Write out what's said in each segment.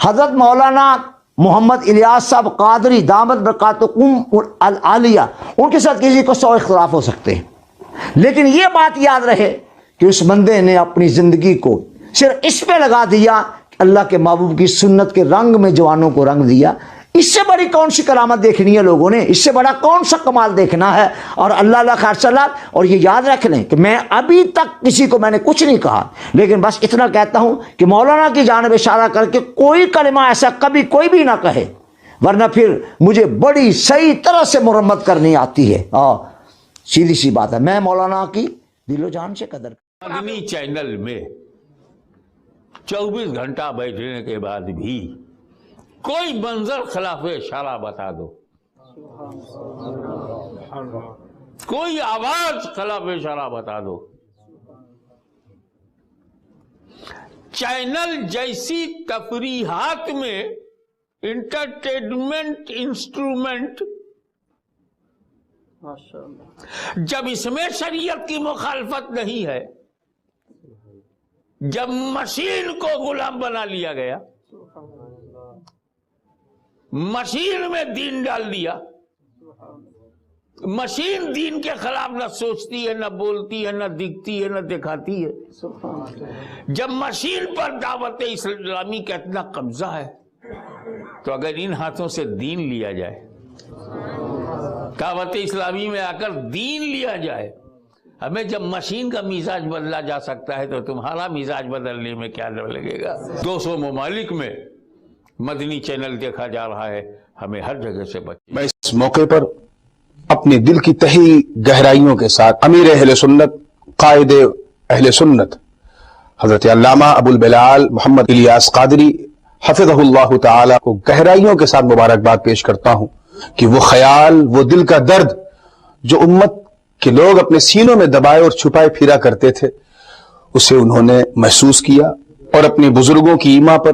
حضرت مولانا محمد الیاس صاحب قادری دامت برکاتہم العالیہ، ان کے ساتھ کسی کو 100 اختلاف ہو سکتے ہیں، لیکن یہ بات یاد رہے کہ اس بندے نے اپنی زندگی کو صرف اس پہ لگا دیا کہ اللہ کے محبوب کی سنت کے رنگ میں جوانوں کو رنگ دیا۔ اس سے بڑی کون سی کرامت دیکھنی ہے لوگوں نے؟ اس سے بڑا کون سا کمال دیکھنا ہے؟ اور اللہ خیر صلاح۔ اور یہ یاد رکھ لیں کہ میں ابھی تک کسی کو میں نے کچھ نہیں کہا، لیکن بس اتنا کہتا ہوں کہ مولانا کی جانب اشارہ کر کے کوئی کلمہ ایسا کبھی کوئی بھی نہ کہے، ورنہ پھر مجھے بڑی صحیح طرح سے مرمت کرنی آتی ہے۔ سیدھی سی بات ہے، میں مولانا کی دل و جان سے قدر مدنی چینل میں 24 گھنٹہ بیٹھنے کے بعد بھی کوئی منظر خلاف اشارہ بتا دو، کوئی آواز خلاف اشارہ بتا دو، چینل جیسی تفریحات میں انٹرٹینمنٹ انسٹرومنٹ، جب اس میں شریعت کی مخالفت نہیں ہے، جب مشین کو غلام بنا لیا گیا، مشین میں دین ڈال دیا، مشین دین کے خلاف نہ سوچتی ہے، نہ بولتی ہے، نہ دکھتی ہے، نہ دکھاتی ہے، جب مشین پر دعوت اسلامی کا اتنا قبضہ ہے، تو اگر ان ہاتھوں سے دین لیا جائے، دعوت اسلامی میں آ کر دین لیا جائے، ہمیں جب مشین کا مزاج بدلا جا سکتا ہے تو تمہارا مزاج بدلنے میں کیا لگے گا؟ 200 ممالک میں مدنی چینل دیکھا جا رہا ہے، ہمیں ہر جگہ سے میں اس موقع پر اپنے دل کی تہی گہرائیوں کے ساتھ امیر اہل سنت، قائد اہل سنت حضرت علامہ ابو البلال محمد الیاس قادری حفظہ اللہ تعالی کو گہرائیوں کے ساتھ مبارکباد پیش کرتا ہوں کہ وہ خیال، وہ دل کا درد جو امت کے لوگ اپنے سینوں میں دبائے اور چھپائے پھرا کرتے تھے، اسے انہوں نے محسوس کیا اور اپنے بزرگوں کی ایما پر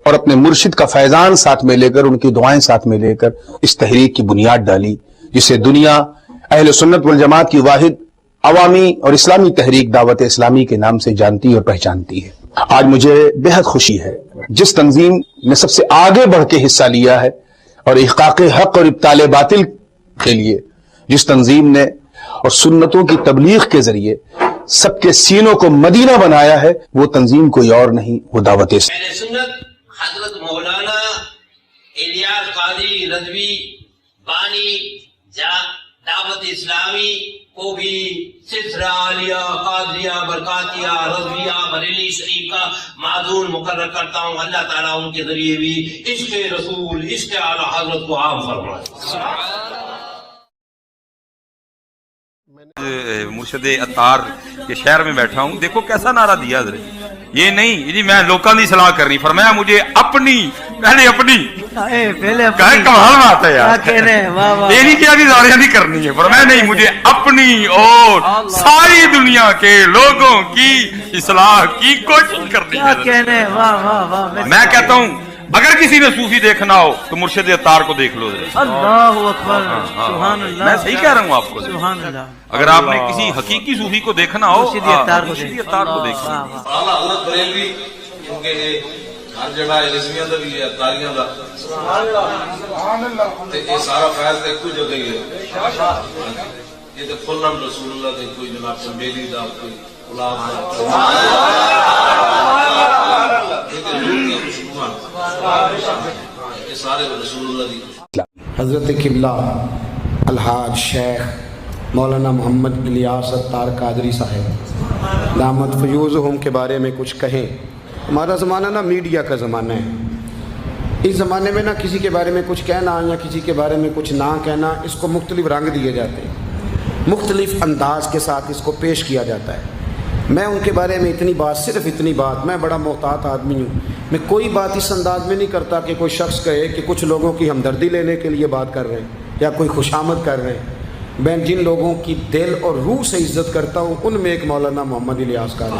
اور اپنے مرشد کا فیضان ساتھ میں لے کر، ان کی دعائیں ساتھ میں لے کر اس تحریک کی بنیاد ڈالی، جسے دنیا اہل سنت والجماعت کی واحد عوامی اور اسلامی تحریک دعوت اسلامی کے نام سے جانتی اور پہچانتی ہے۔ آج مجھے بہت خوشی ہے جس تنظیم نے سب سے آگے بڑھ کے حصہ لیا ہے اور احقاق حق اور ابطال باطل کے لیے جس تنظیم نے اور سنتوں کی تبلیغ کے ذریعے سب کے سینوں کو مدینہ بنایا ہے، وہ تنظیم کوئی اور نہیں، وہ دعوت اسلامی۔ اہل سنت حضرت مولانا الیاس قادری رضوی بانی دعوت اسلامی کو بھی سلسلہ عالیہ قادریہ برکاتیہ رضویہ بریلی شریف کا معزول مقرر کرتا ہوں۔ اللہ تعالیٰ ان کے ذریعے بھی عشق رسول، عشق اعلیٰ حضرت کو عام فرمائے۔ مرشد عطار کے شہر میں بیٹھا ہوں، دیکھو کیسا نعرہ دیا حضرت، یہ نہیں جی میں لوکاں دی صلاح کرنی، فرمایا مجھے اپنی پہلے اپنی کمال بات ہے یار، یہ نہیں کیا کہ زاریاں نہیں کرنی ہے، فرمایا نہیں مجھے اپنی اور ساری دنیا کے لوگوں کی اصلاح کی کوشش کرنی ہے۔ میں کہتا ہوں اگر کسی نے صوفی دیکھنا ہو تو مرشد عطار کو دیکھ لو۔ اللہ اکبر، سبحان اللہ، میں صحیح کہہ رہا ہوں آپ کو، سبحان اللہ۔ اگر آپ نے کسی حقیقی صوفی کو دیکھنا ہو مرشد عطار کو دیکھ لو۔ اعلیٰ حضرت بریلوی کیونکہ ہر جگہ نسبیاں دا بھی ہے، اتاریاں دا، تے یہ سارا فیض تے کوئی جگہ ہی ہے، یہ تے کھلن رسول اللہ دے کوئی جناب چنبیلی دا، کوئی غلام یہ سارے رسول اللہ دی۔ حضرت قبلہ الحاج شیخ مولانا محمد الیاس عطار قادری صاحب دامت فیوزہم کے بارے میں کچھ کہیں۔ ہمارا زمانہ نا میڈیا کا زمانہ ہے، اس زمانے میں نا کسی کے بارے میں کچھ کہنا یا کسی کے بارے میں کچھ نہ کہنا، اس کو مختلف رنگ دیے جاتے ہیں، مختلف انداز کے ساتھ اس کو پیش کیا جاتا ہے۔ میں ان کے بارے میں اتنی بات، صرف اتنی بات، میں بڑا محتاط آدمی ہوں، میں کوئی بات اس انداز میں نہیں کرتا کہ کوئی شخص کہے کہ کچھ لوگوں کی ہمدردی لینے کے لیے بات کر رہے ہیں یا کوئی خوشامد کر رہے ہیں۔ میں جن لوگوں کی دل اور روح سے عزت کرتا ہوں ان میں ایک مولانا محمد الیاس قادری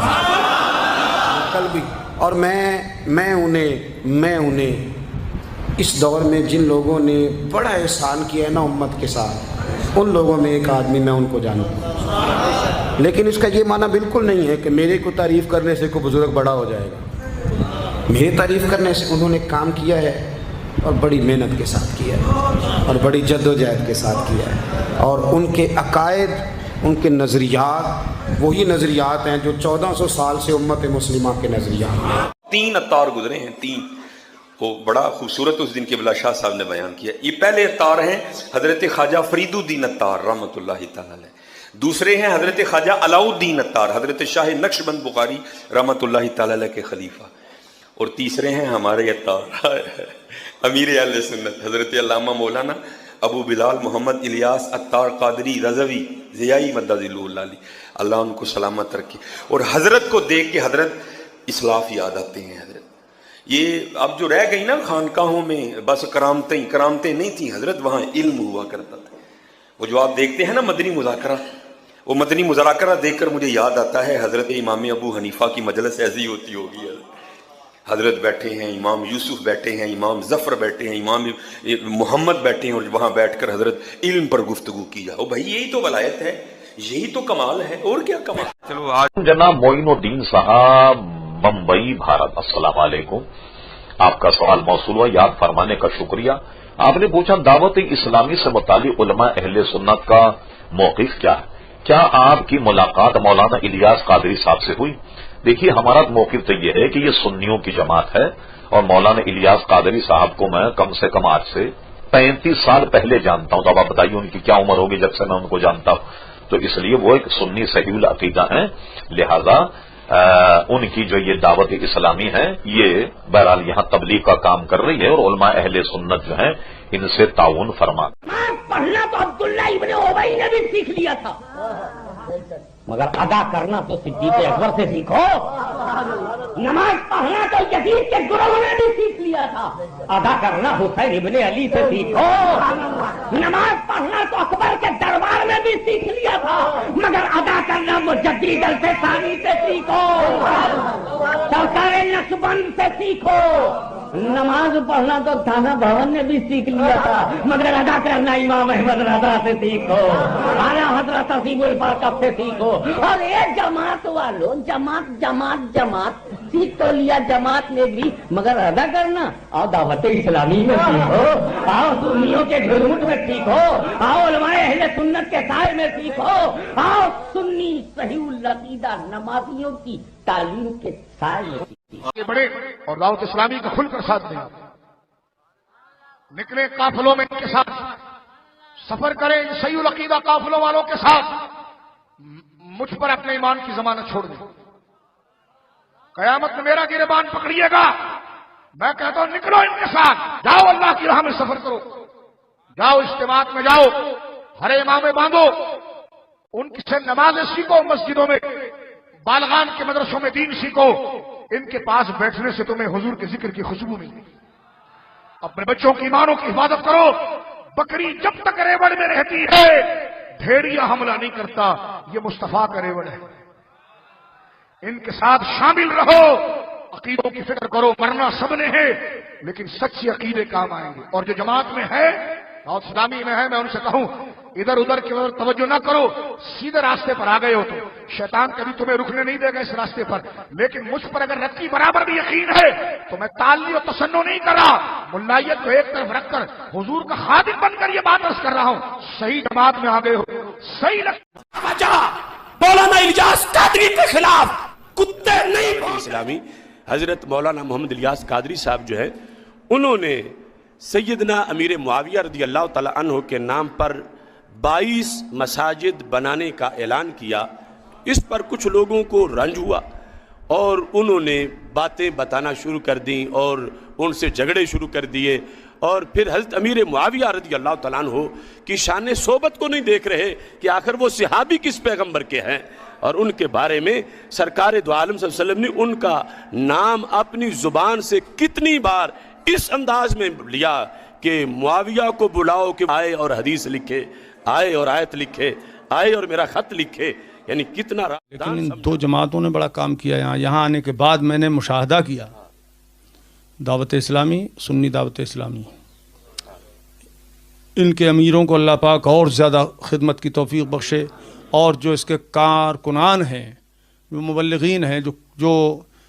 کل بھی، اور میں انہیں اس دور میں جن لوگوں نے بڑا احسان کیا ہے نا امت کے ساتھ، ان لوگوں میں ایک آدمی میں ان کو جانتا ہوں۔ لیکن اس کا یہ معنی بالکل نہیں ہے کہ میرے کو تعریف کرنے سے کوئی بزرگ بڑا ہو جائے گا۔ میری تعریف کرنے سے انہوں نے کام کیا ہے اور بڑی محنت کے ساتھ کیا ہے اور بڑی جدوجہد کے ساتھ کیا ہے، اور ان کے عقائد، ان کے نظریات وہی نظریات ہیں جو 1400 سال سے امت مسلمہ کے نظریات ہیں۔ 3 اطار گزرے ہیں، 3 وہ بڑا خوبصورت اس دن قبلہ شاہ صاحب نے بیان کیا۔ یہ پہلے اطار ہیں حضرت خواجہ فرید الدین اطار رحمۃ اللہ تعالی علیہ، دوسرے ہیں حضرت خواجہ علاؤ الدین اطار حضرت شاہ نقشبند بخاری رحمۃ اللہ تعالی علیہ کے خلیفہ، اور تیسرے ہیں ہمارے اطار امیر اہل سنت حضرت علامہ مولانا ابو بلال محمد الیاس اطار قادری رضوی ضیائی مدد اللہ علی، اللہ ان کو سلامت رکھے۔ اور حضرت کو دیکھ کے حضرت اسلاف یاد آتے ہیں۔ حضرت یہ اب جو رہ گئی نا خانقاہوں میں بس کرامتیں نہیں تھیں، حضرت وہاں علم ہوا کرتا تھا۔ وہ جو آپ دیکھتے ہیں نا مدنی مذاکرہ، وہ مدنی مذاکرہ دیکھ کر مجھے یاد آتا ہے حضرت امام ابو حنیفہ کی مجلس ایسی ہوتی ہوگی۔ حضرت بیٹھے ہیں، امام یوسف بیٹھے ہیں، امام ظفر بیٹھے ہیں، امام محمد بیٹھے ہیں، اور وہاں بیٹھ کر حضرت علم پر گفتگو کی جائے۔ بھائی یہی تو ولایت ہے، یہی تو کمال ہے، اور کیا کمال۔ چلو آج جناب معین الدین صاحب بمبئی بھارت، السلام علیکم۔ آپ کا سوال موصول ہوا، یاد فرمانے کا شکریہ۔ آپ نے پوچھا دعوت اسلامی سے متعلق علماء اہل سنت کا موقف کیا ہے؟ کیا آپ کی ملاقات مولانا الیاس قادری صاحب سے ہوئی؟ دیکھیے ہمارا موقف تو یہ ہے کہ یہ سنیوں کی جماعت ہے، اور مولانا الیاس قادری صاحب کو میں کم سے کم آج سے 35 سال پہلے جانتا ہوں۔ تو اب آپ بتائیے ان کی کیا عمر ہوگی جب سے میں ان کو جانتا ہوں۔ تو اس لیے وہ ایک سنی صحیح العقیدہ ہیں، لہذا ان کی جو یہ دعوت اسلامی ہے یہ بہرحال یہاں تبلیغ کا کام کر رہی ہے، اور علماء اہل سنت جو ہیں ان سے تعاون فرما۔ پڑھنا تو عبداللہ ابن ابی نے بھی سیکھ لیا تھا، مگر ادا کرنا تو صدیق اکبر سے سیکھو۔ نماز پڑھنا تو یزید کے گروہ نے بھی سیکھ لیا تھا، ادا کرنا حسین ابن علی سے سیکھو۔ نماز پڑھنا تو اکبر کے دربار میں بھی سیکھ لیا تھا، مگر ادا کرنا مجدد الفسانی سے سیکھو، سرکار نقشبند سے سیکھو۔ نماز پڑھنا تو تھانہ بھون نے بھی سیکھ لیا تھا، مگر ادا کرنا امام احمد رضا سے سیکھو، اعلیٰ حضرت عظیم البرکت سے سیکھو۔ اور ایک جماعت والوں جماعت جماعت جماعت سیکھ تو لیا جماعت میں بھی، مگر ادا کرنا اور دعوت اسلامی میں سیکھو، آؤ سنیوں کے جھرمٹ میں سیکھو، آؤ علماء اہل سنت کے سائے میں سیکھو، آؤ سنی صحیح العقیدہ نمازیوں کی تعلیم کے سائے میں سیکھو۔ آگے بڑھے اور دعوت اسلامی کا کھل کر ساتھ دیں، نکلے قافلوں میں ان کے ساتھ سفر کریں، صحیح العقیدہ قافلوں والوں کے ساتھ، مجھ پر اپنے ایمان کی ضمانت چھوڑ دیں۔ قیامت میں میرا گریبان پکڑیے گا، میں کہتا ہوں نکلو ان کے ساتھ، جاؤ اللہ کی راہ میں سفر کرو، جاؤ اجتماعات میں جاؤ، ہر امام باندھو، ان کی سے نمازیں سیکھو، مسجدوں میں بالغان کے مدرسوں میں دین سیکھو، ان کے پاس بیٹھنے سے تمہیں حضور کے ذکر کی خوشبو ملے گی۔ اپنے بچوں کی ایمانوں کی حفاظت کرو، بکری جب تک ریوڑ میں رہتی ہے بھیڑیا حملہ نہیں کرتا، یہ مصطفیٰ کا ریوڑ ہے، ان کے ساتھ شامل رہو، عقیدوں کی فکر کرو، مرنا سب نے ہے لیکن سچے عقیدے کام آئیں گے۔ اور جو جماعت میں ہے اور اسلامی میں ہے، میں ان سے کہوں ادھر ادھر کی طرف توجہ نہ کرو، سیدھے راستے پر آ گئے ہو تو شیطان کبھی تمہیں رکنے نہیں دے گا اس راستے پر، لیکن مجھ پر اگر رتی برابر بھی یقین ہے تو میں تعلی اور تسنو نہیں کر رہا، ملائیت کو ایک طرف رکھ کر حضور کا خادم بن کر یہ بات عرض کر رہا ہوں، صحیح جماعت میں آ گئے ہو، صحیح مولانا الیاس قادری کے خلاف کتے نہیں۔ اسلامی حضرت مولانا محمد الیاس قادری صاحب جو ہے انہوں نے سیدنا امیر معاویہ رضی اللہ تعالی عنہ کے نام پر 22 مساجد بنانے کا اعلان کیا۔ اس پر کچھ لوگوں کو رنج ہوا اور انہوں نے باتیں بتانا شروع کر دیں اور ان سے جھگڑے شروع کر دیے، اور پھر حضرت امیر معاویہ رضی اللہ تعالیٰ عنہ کی شان صحبت کو نہیں دیکھ رہے کہ آخر وہ صحابی کس پیغمبر کے ہیں، اور ان کے بارے میں سرکار دو عالم صلی اللہ علیہ وسلم نے ان کا نام اپنی زبان سے کتنی بار اس انداز میں لیا کہ معاویہ کو بلاؤ کہ آئے اور حدیث لکھے، آئے اور آیت لکھے، آئے اور میرا خط لکھے، یعنی کتنا۔ لیکن ان دو جماعتوں نے بڑا کام کیا یہاں آنے کے بعد میں نے مشاہدہ کیا، دعوت اسلامی، سنی دعوت اسلامی، ان کے امیروں کو اللہ پاک اور زیادہ خدمت کی توفیق بخشے، اور جو اس کے کارکنان ہیں، جو مبلغین ہیں، جو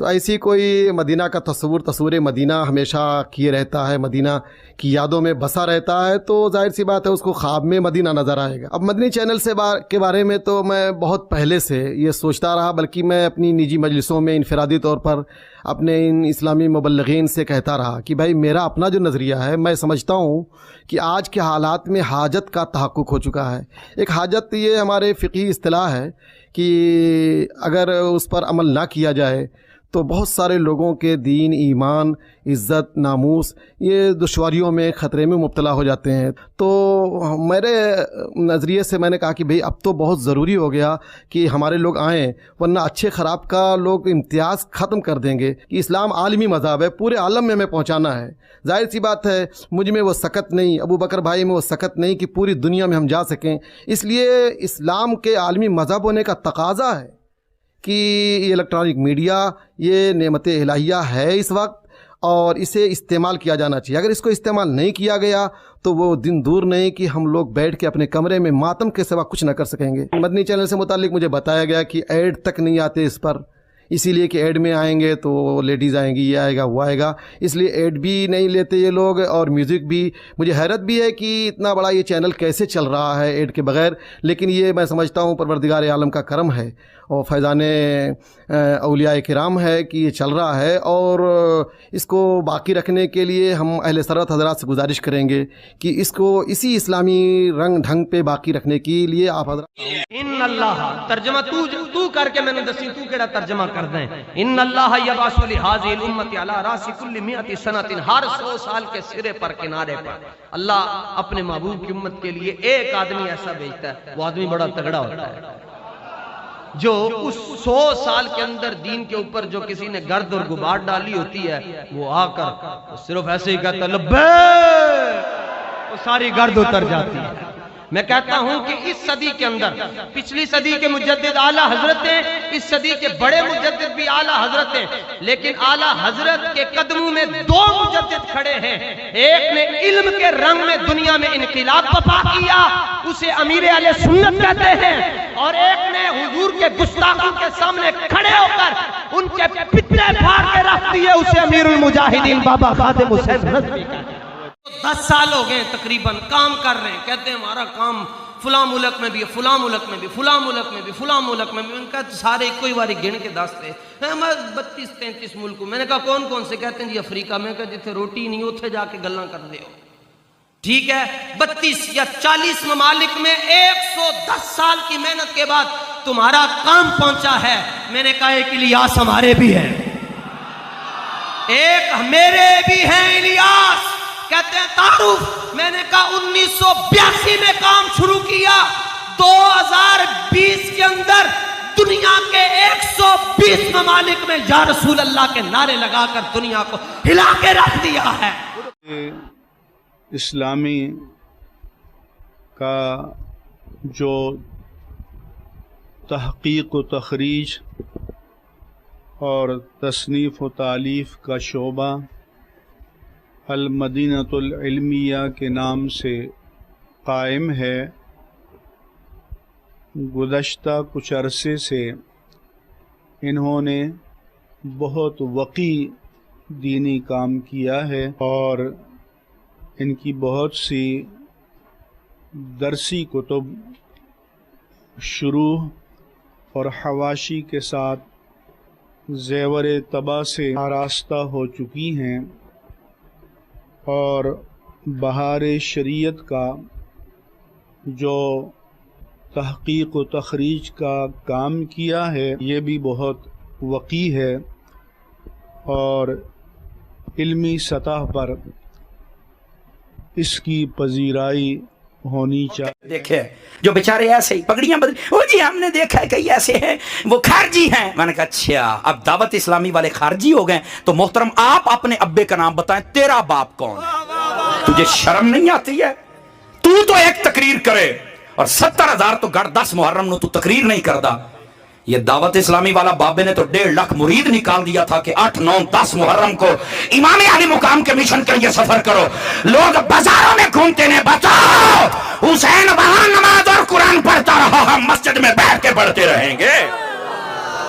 تو ایسی کوئی مدینہ کا تصور مدینہ ہمیشہ کیے رہتا ہے، مدینہ کی یادوں میں بسا رہتا ہے، تو ظاہر سی بات ہے اس کو خواب میں مدینہ نظر آئے گا۔ اب مدنی چینل کے بارے میں تو میں بہت پہلے سے یہ سوچتا رہا، بلکہ میں اپنی نجی مجلسوں میں انفرادی طور پر اپنے ان اسلامی مبلغین سے کہتا رہا کہ بھائی میرا اپنا جو نظریہ ہے، میں سمجھتا ہوں کہ آج کے حالات میں حاجت کا تحقق ہو چکا ہے۔ ایک حاجت یہ ہمارے فقہی اصطلاح ہے کہ اگر اس پر عمل نہ کیا جائے تو بہت سارے لوگوں کے دین، ایمان، عزت، ناموس یہ دشواریوں میں، خطرے میں مبتلا ہو جاتے ہیں۔ تو میرے نظریے سے میں نے کہا کہ بھئی اب تو بہت ضروری ہو گیا کہ ہمارے لوگ آئیں، ورنہ اچھے خراب کا لوگ امتیاز ختم کر دیں گے کہ اسلام عالمی مذہب ہے، پورے عالم میں ہمیں پہنچانا ہے۔ ظاہر سی بات ہے مجھ میں وہ سکت نہیں، ابو بکر بھائی میں وہ سکت نہیں کہ پوری دنیا میں ہم جا سکیں، اس لیے اسلام کے عالمی مذہب ہونے کا تقاضا ہے کہ یہ الیکٹرانک میڈیا یہ نعمت الہیہ ہے اس وقت، اور اسے استعمال کیا جانا چاہیے۔ اگر اس کو استعمال نہیں کیا گیا تو وہ دن دور نہیں کہ ہم لوگ بیٹھ کے اپنے کمرے میں ماتم کے سوا کچھ نہ کر سکیں گے۔ مدنی چینل سے متعلق مجھے بتایا گیا کہ ایڈ تک نہیں آتے اس پر، اسی لیے کہ ایڈ میں آئیں گے تو لیڈیز آئیں گی، یہ آئے گا وہ آئے گا، اس لیے ایڈ بھی نہیں لیتے یہ لوگ، اور میوزک بھی۔ مجھے حیرت بھی ہے کہ اتنا بڑا یہ چینل کیسے چل رہا ہے ایڈ کے بغیر، لیکن یہ میں سمجھتا ہوں پروردگار عالم کا کرم ہے اور فیضان اولیاء کرام ہے کہ یہ چل رہا ہے، اور اس کو باقی رکھنے کے لیے ہم اہل سرت حضرات سے گزارش کریں گے کہ اس کو اسی اسلامی رنگ ڈھنگ پہ باقی رکھنے کے لیے آپ حضرات ان اللہ ترجمہ تو کر کے میں نے دسی، تو کیڑا ترجمہ کر دیں۔ ان اللہ یبعث لہذه الامه علی راس کل 100 سنۃ، ہر 100 سال کے سرے پر، کنارے پر اللہ اپنے محبوب کی امت کے لیے ایک آدمی ایسا بھیجتا ہے، وہ آدمی بڑا تگڑا ہوتا ہے جو اس 100 سال کے اندر دین کے اوپر جو کسی نے گرد اور غبار ڈالی ہوتی ہے، وہ آ کر صرف ایسے ہی کہتا ہے لبیک، وہ ساری گرد اتر جاتی ہے۔ میں کہتا ہوں کہ اس صدی کے اندر پچھلی صدی کے مجدد اعلیٰ حضرت ہیں، اس صدی کے بڑے مجدد بھی اعلیٰ حضرت ہیں، لیکن اعلیٰ حضرت کے قدموں میں 2 مجدد کھڑے ہیں۔ ایک نے علم کے رنگ میں دنیا میں انقلاب برپا کیا، اسے امیر اہل سنت کہتے ہیں، اور ایک نے حضور کے گستاخوں کے سامنے کھڑے ہو کر ان کے پتلے پھاڑ کے رکھ دیے، اسے امیر المجاہدین بابا خادم حسین رضوی کہتے ہیں۔ 10 سال ہو گئے تقریباً کام کر رہے ہیں، کہتے ہیں ہمارا کام فلاں ملک میں بھی ہے، فلاں ملک میں بھی، فلاں ملک میں بھی، فلاں ملک میں بھی۔ ان کا سارے کوئی باری گن کے دستے 32-33 ملکوں۔ میں نے کہا کون کون سے؟ کہتے ہیں جی افریقہ میں، کہ جتنے روٹی نہیں اتنے جا کے گلاں کر دے ہو۔ ٹھیک ہے، 32 یا 40 ممالک میں 110 سال کی محنت کے بعد تمہارا کام پہنچا ہے۔ میں نے کہا ایک الیاس ہمارے بھی ہیں، ایک میرے بھی ہیں الیاس، کہتے ہیں تعارف۔ میں نے کہا 1982 میں کام شروع کیا، 2020 کے اندر دنیا کے 120 ممالک میں یا رسول اللہ کے نعرے لگا کر دنیا کو ہلا کے رکھ دیا ہے۔ اسلامی کا جو تحقیق و تخریج اور تصنیف و تالیف کا شعبہ المدینۃ العلمیہ کے نام سے قائم ہے، گزشتہ کچھ عرصے سے انہوں نے بہت وقی دینی کام کیا ہے، اور ان کی بہت سی درسی کتب شروح اور حواشی کے ساتھ زیور طبع سے آراستہ ہو چکی ہیں، اور بہار شریعت کا جو تحقیق و تخریج کا کام کیا ہے یہ بھی بہت وقی ہے، اور علمی سطح پر اس کی پذیرائی ہونی چاہیے۔ دیکھے جو بیچارے ایسے ہی پگڑیاں بدل، وہ جی ہم نے دیکھا ہے کئی ایسے ہیں وہ خارجی ہیں۔ میں نے کہا اچھا اب دعوت اسلامی والے خارجی ہو گئے تو محترم آپ اپنے ابے کا نام بتائیں، تیرا باپ کون ہے؟ تجھے شرم نہیں آتی ہے؟ تو ایک تقریر کرے اور 70,000 تو گڑ 10 محرم نو تو تقریر نہیں کردا۔ یہ دعوت اسلامی والا بابے نے تو 1.5 لاکھ مرید نکال دیا تھا کہ 8، 9، 10 محرم کو امام علی مقام کے مشن کے لیے سفر کرو۔ لوگ بازاروں میں گھومتے ہیں، بتاؤ حسین وہاں نماز اور قرآن پڑھتا رہا، ہم مسجد میں بیٹھ کے پڑھتے رہیں گے۔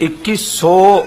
2100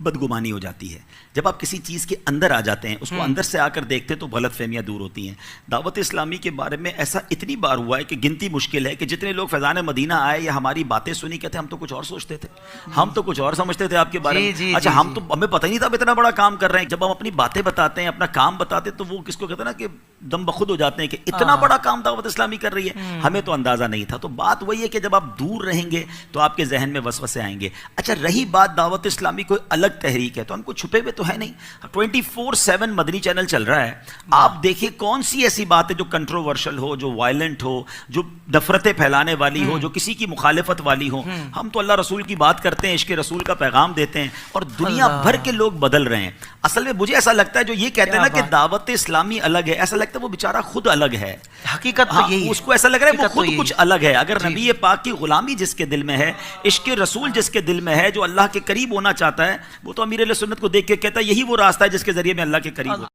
بدگمانی ہو جاتی ہے. جب آپ کسی چیز کے اندر آ جاتے ہیں, اس کو اندر سے آ کر دیکھتے تو غلط فہمیاں دور ہوتی ہیں. دعوت اسلامی کے بارے میں ایسا اتنی بار ہوا ہے کہ گنتی مشکل ہے کہ جتنے لوگ فیضان مدینہ آئے یا ہماری باتیں سنی کہتے ہیں ہم تو کچھ اور سوچتے تھے, ہم تو کچھ اور سمجھتے تھے آپ کے بارے میں. اچھا ہم تو ہمیں پتہ ہی نہیں تھا اتنا بڑا کام کر رہے ہیں. جب ہم اپنی باتیں بتاتے ہیں, اپنا کام بتاتے ہیں, تو وہ کس کو کہتے ہیں نا کہ دم بخود ہو جاتے ہیں کہ اتنا بڑا کام دعوت اسلامی کر رہی ہے, ہمیں تو اندازہ نہیں تھا. تو بات وہی ہے کہ جب آپ دور رہیں گے تو آپ کے ذہن میں وسوسے آئیں گے. اچھا رہی بات دعوت اسلامی کوئی الگ تحریک ہے, تو ہم کو چھپے ہوئے تو ہے نہیں. 24/7 مدنی چینل چل رہا ہے. آپ دیکھیں کون سی ایسی بات ہے جو کنٹروورشل ہو, جو وائلنٹ ہو, جو نفرتیں پھیلانے والی ہو, جو کسی کی مخالفت والی ہو. ہم تو اللہ رسول کی بات کرتے ہیں, عشق رسول کا پیغام دیتے ہیں, اور دنیا بھر کے لوگ بدل رہے ہیں. اصل میں مجھے ایسا لگتا ہے جو یہ کہتے ہیں نا کہ دعوت اسلامی الگ ہے, ایسا لگتا ہے وہ بیچارہ خود الگ ہے. حقیقت تو یہی ہے, اس کو ایسا لگ رہا ہے وہ خود کچھ الگ ہے. اگر نبی پاک کی غلامی جس کے دل میں ہے, عشق رسول جس کے دل میں ہے, جو اللہ کے قریب ہونا چاہتا ہے, وہ تو امیر اہل سنت کو دیکھ کے کہتا ہے یہی وہ راستہ ہے جس کے ذریعے میں اللہ کے قریب ہوں.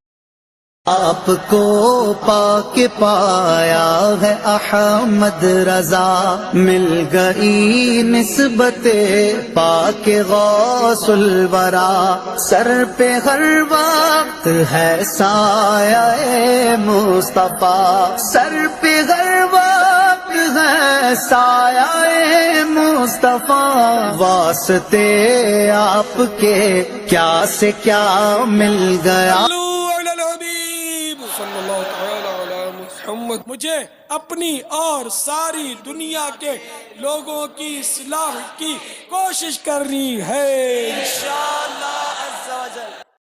آپ کو پا کے پایا ہے احمد رضا, مل گئی نسبت پاک غوث الورا, سر پہ ہر وقت ہے سایہ مصطفیٰ, سر پہ ہر وقت ہے سایہ مصطفیٰ, واسطے آپ کے کیا سے کیا مل گیا. صلی اللہ تعالی علی محمد. مجھے اپنی اور ساری دنیا کے لوگوں کی اصلاح کی کوشش کرنی ہے انشاءاللہ.